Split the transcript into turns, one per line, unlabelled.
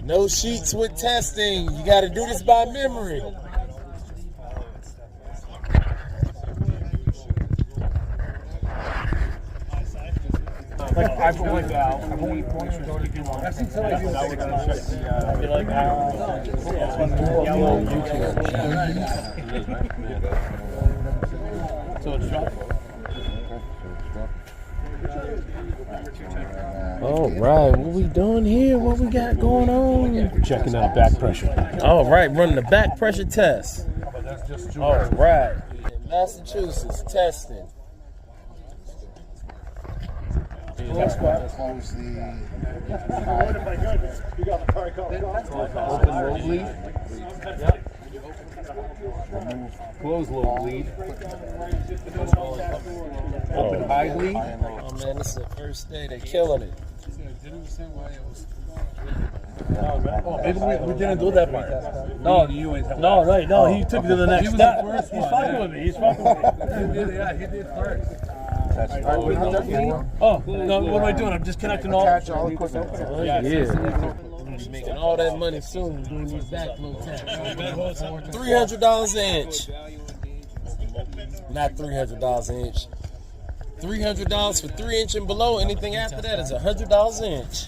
No sheets with testing. You got to do this by memory.
Like I've only going to do one. I've seen somebody do 6 months. I feel like so it's dropped.
All right, what we doing here? What we got going on?
Checking out back pressure.
All right, running the back pressure test. All right, in Massachusetts, testing.
Close the.
Open low bleed. Close low bleed. Open high bleed.
Oh man, this is the first day. They're killing it.
Oh, maybe we didn't do that part.
No, he took it to the next step. He's fucking with me. He did first. Oh, no, what am I doing? I'm just connecting all.
Making all that money soon doing these back low taps. $300 an inch. Not $300 an inch. $300 for 3 inch and below. Anything after that is $100 an inch.